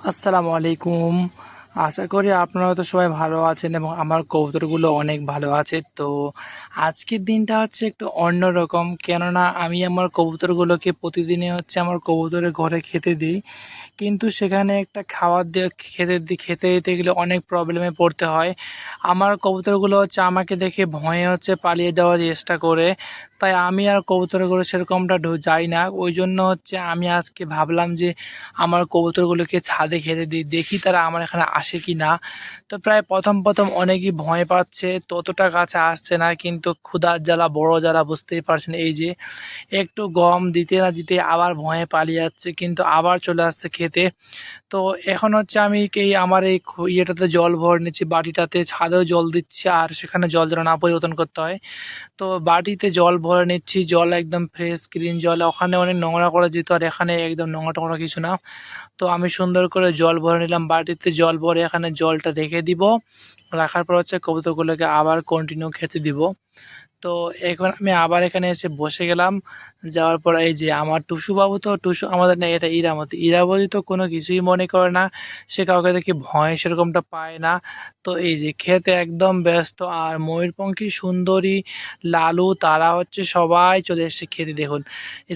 আসসালামু আলাইকুম। আশা করি আপনারা তো সবাই ভালো আছেন এবং আমার কবুতরগুলো অনেক ভালো আছে। তো আজকের দিনটা হচ্ছে একটু অন্যরকম। কেননা আমি আমার কবুতরগুলোকে প্রতিদিনই হচ্ছে আমার কবুতরের ঘরে খেতে দিই। কিন্তু সেখানে একটা খাবার দিয়ে খেতে দিতে গেলে অনেক প্রবলেমে পড়তে হয়। আমার কবুতরগুলো হচ্ছে আমাকে দেখে ভয়ে হচ্ছে পালিয়ে যাওয়ার চেষ্টা করে। তাই আমি আর কবুতরগুলো সেরকমটা যাই না। ওই জন্য হচ্ছে আমি আজকে ভাবলাম যে আমার কবুতরগুলোকে ছাদে খেতে দিই, দেখি তারা আমার এখানে আসে কি না। তো প্রায় প্রথম অনেকই ভয় পাচ্ছে, ততটা কাছে আসছে না, কিন্তু ক্ষুধার জ্বালা বড় জ্বালা বুঝতেই পারছেন। এই যে একটু গম দিতে না দিতে আবার ভয়ে পালিয়ে যাচ্ছে, কিন্তু আবার চলে আসছে খেতে। তো এখন হচ্ছে আমি আমার এই ইয়েটাতে জল ভরে নিচ্ছি, বাটিটাতে। ছাদেও জল দিচ্ছি আর সেখানে জল যেন না পরিবর্তন করতে হয়। তো বাটিতে জল ভরে নিচ্ছি, জল একদম ফ্রেশ ক্লিন জল। ওখানে অনেক নোংরা করে দিত, আর এখানে একদম নোংরা টোংরা কিছু না। তো আমি সুন্দর করে জল ভরে নিলাম, বাটিতে জল ভরে এখানে জলটা রেখে দিব। রাখার পর হচ্ছে কবুতরগুলোকে আবার কন্টিনিউ খেতে দিব। তো এখন আমি আবার এখানে এসে বসে গেলাম। যাওয়ার পর এই যে আমার টুসু বাবু, তো টুসু আমাদের না, এটা ইরামতি। ইরাবতী তো কোনো কিছুই মনে করে না, সে কাউকে দেখে ভয় সেরকমটা পায় না। তো এই যে খেতে একদম ব্যস্ত। আর ময়ূরপঙ্খী, সুন্দরী, লালু, তারা হচ্ছে সবাই চলে এসেছে খেতে। দেখুন,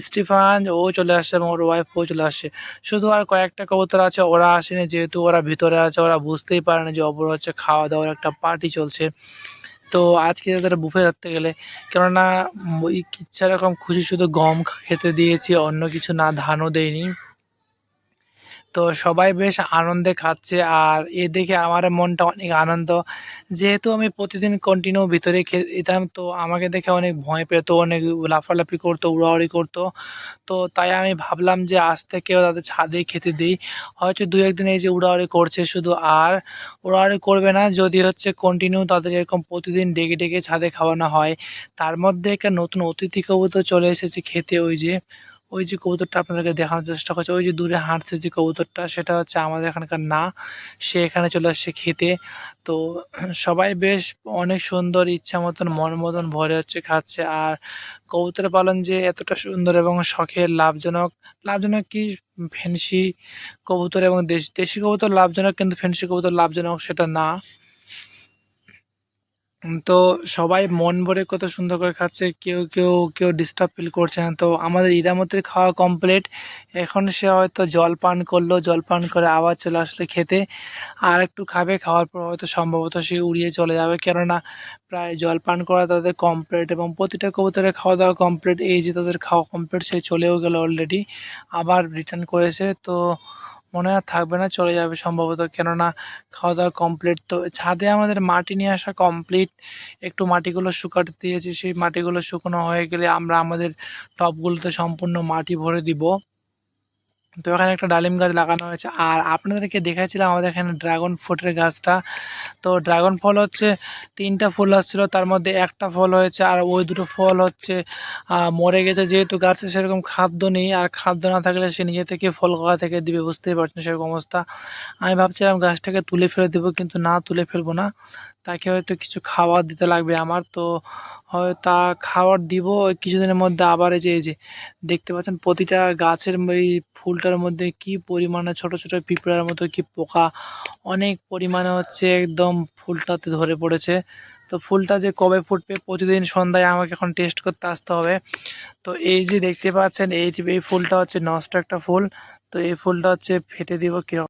স্টিফান ও চলে আসছে এবং ওর ওয়াইফও চলে আসছে। শুধু আর কয়েকটা কবুতর আছে, ওরা আসেনি, যেহেতু ওরা ভিতরে আছে, ওরা বুঝতেই পারে না যে অপর হচ্ছে খাওয়া দাওয়ার একটা পার্টি চলছে। তো আজকে তাদের বুফে ধরতে গেলে, কেননা ওই ইচ্ছা রকম খুশি শুধু গম খেতে দিয়েছি, অন্য কিছু না, ধানও দেয়নি। তো সবাই বেশ আনন্দে খাচ্ছে, আর এ দেখে আমার মনটা অনেক আনন্দ। যেহেতু আমি প্রতিদিন কন্টিনিউ ভিতরে খেতাম, তো আমাকে দেখে অনেক ভয় পেত, অনেক লাফালাফি করতো, উড়াউড়ি করতো। তো তাই আমি ভাবলাম যে আজ থেকেও তাদের ছাদেই খেতে দিই। হয়তো দু একদিন এই যে উড়াউড়ি করছে শুধু, আর উড়াউড়ি করবে না যদি হচ্ছে কন্টিনিউ তাদের এরকম প্রতিদিন ডেকে ডেকে ছাদে খাওয়ানো হয়। তার মধ্যে একটা নতুন অতিথি কবুতর চলে এসেছে খেতে। ওই যে কবুতরটা আপনাদেরকে দেখানোর চেষ্টা করছে, ওই যে দূরে হাঁটছে যে কবুতরটা, সেটা হচ্ছে আমাদের এখানকার না, সে এখানে চলে আসছে খেতে। তো সবাই বেশ অনেক সুন্দর ইচ্ছা মতন মন মতন ভরে হচ্ছে খাচ্ছে। আর কবুতর পালন যে এতটা সুন্দর এবং শখের, লাভজনক, লাভজনক কি, ফেন্সি কবুতর এবং দেশি কবুতর লাভজনক, কিন্তু ফেন্সি কবুতর লাভজনক সেটা না। তো সবাই মন ভরে কত সুন্দর করে খাচ্ছে, কেউ ডিস্টার্ব ফিল করছে না। তো আমাদের ইরামতির খাওয়া কমপ্লিট। এখন সে হয়তো জল পান করলো, জল পান করে আবার চলে আসলে খেতে। আর একটু খাবে, খাওয়ার পর হয়তো সম্ভবত সে উড়িয়ে চলে যাবে, কেননা প্রায় জল পান করা তাদের কমপ্লিট এবং প্রতিটা কবুতরের খাওয়া দাওয়া কমপ্লিট। এই যে তাদের খাওয়া কমপ্লিট, সে চলেও গেল অলরেডি, আবার রিটার্ন করেছে। তো মনে হয় আর থাকবে না, চলে যাবে সম্ভবত, কেননা খাওয়া দাওয়া কমপ্লিট। তো ছাদে আমাদের মাটি নিয়ে আসা কমপ্লিট। একটু মাটিগুলো শুকাতে দিয়েছি, সেই মাটিগুলো শুকনো হয়ে গেলে আমরা আমাদের টবগুলোতে সম্পূর্ণ মাটি ভরে দিব। তো এখানে একটা ডালিম গাছ লাগানো হয়েছে। আর আপনাদেরকে দেখাচ্ছিলাম আমাদের এখানে ড্রাগন ফ্রুটের গাছটা। তো ড্রাগন ফল হচ্ছে 3টা ফুল আসছিল, তার মধ্যে একটা ফল হয়েছে, আর ওই দুটো ফল হচ্ছে মরে গেছে। যেহেতু গাছে সেরকম খাদ্য নেই, আর খাদ্য না থাকলে সে নিজে থেকে ফল কোথা থেকে দিবে, বুঝতেই পারছেন সেরকম অবস্থা। আমি ভাবছিলাম গাছটাকে তুলে ফেলে দেবো, কিন্তু না, তুলে ফেলবো না, তাকে হয়তো কিছু খাবার দিতে লাগবে আমার। তো হয় তা খাবার দিব ওই কিছুদিনের মধ্যে। আবার এই যে দেখতে পাচ্ছেন প্রতিটা গাছের এই ফুলটার মধ্যে কি পরিমাণে ছোট ছোট পিঁপড়ার মতো কি পোকা, অনেক পরিমাণে হচ্ছে একদম ফুলটাতে ধরে পড়েছে। তো ফুলটা যে কবে ফুটবে, প্রতিদিন সন্ধ্যায় আমাকে এখন টেস্ট করতে আসতে হবে। তো এই যে দেখতে পাচ্ছেন, এই ফুলটা হচ্ছে নষ্ট একটা ফুল। তো এই ফুলটা হচ্ছে ফেটে দিব কি